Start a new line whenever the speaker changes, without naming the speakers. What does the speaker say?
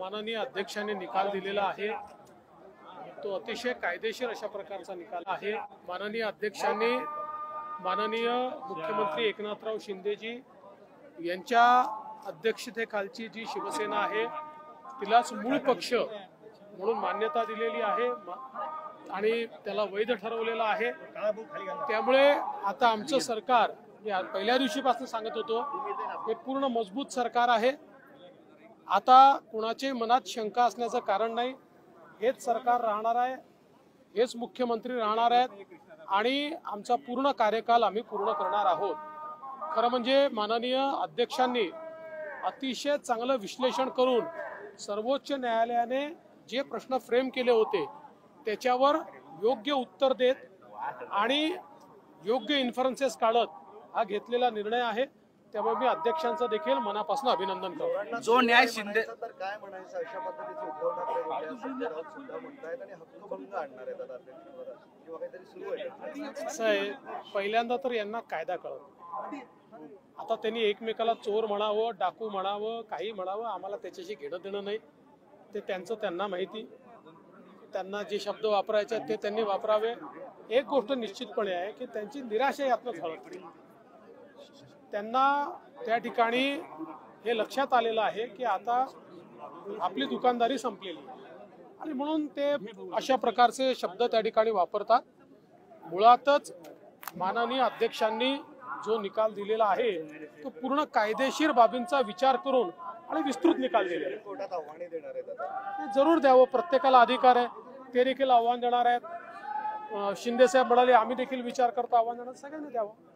माननीय अध्यक्षांनी निकाल दिलेला आहे तो अतिशय कायदेशीर अशा प्रकारचा निकाल आहे। माननीय अध्यक्षांनी माननीय मुख्यमंत्री एकनाथराव शिंदेजी यांच्या अध्यक्षतेखालची जी शिवसेना आहे तिलाच मूळ पक्ष म्हणून मान्यता दिलेली आहे आणि त्याला वैध ठरवलेला आहे। त्यामुळे आता आमचं सरकार पहिल्या दिवशीपासून सांगत होतो हे पूर्ण मजबूत सरकार आहे। आता कुणाचे मनात शंका असण्याचं कारण नाही। हेच सरकार राहणार आहे, हेच मुख्यमंत्री राहणार आहेत आणि आमचा पूर्ण कार्यकाल आम्ही पूर्ण करणार आहोत। खरं म्हणजे माननीय अध्यक्षांनी अतिशय चांगलं विश्लेषण करून सर्वोच्च न्यायालयाने जे प्रश्न फ्रेम केले होते त्याच्यावर योग्य उत्तर देत आणि योग्य इन्फरन्सेस काढत हा घेतलेला निर्णय आहे। त्यामुळे मी अध्यक्षांचं देखील मनापासून अभिनंदन करतो।
जो न्याय शिंदे
तर काय म्हणायचं अशा पद्धतीचे उद्धव ठाकरे संजय राऊत सुद्धा म्हणतायत आणि हक्कभंग आणणार आहेत आता अध्यक्षांवर किंवा काहीतरी सुरू आहे।
असं आहे, पहिल्यांदा तर यांना कायदा कळत। आता त्यांनी एकमेकाला चोर म्हणावं, डाकू म्हणावं, काही म्हणावं, आम्हाला त्याच्याशी घेणं देणं नाही। ते त्यांचं त्यांना माहिती, त्यांना जे शब्द वापरायचे ते त्यांनी वापरावे। एक गोष्ट निश्चितपणे आहे की त्यांची निराशा यातनं झळकते। त्यांना त्या ठिकाणी हे लक्षात आलेलं आहे की आता आपली दुकानदारी संपलेली आणि म्हणून ते अशा प्रकारचे शब्द त्या ठिकाणी वापरतात। मुळातच माननीय अध्यक्षांनी जो निकाल दिलेला आहे तो पूर्ण कायदेशीर बाबींचा विचार करून आणि विस्तृत निकाल दिलेला आहे।
कोर्टात आव्हाने देणार आहेत आता
ते जरूर द्यावं, प्रत्येकाला अधिकार आहे, ते देखील आव्हान देणार आहेत। शिंदे साहेब म्हणाले आम्ही देखील विचार करतो, आव्हान देणार, सगळ्यांनी द्यावं।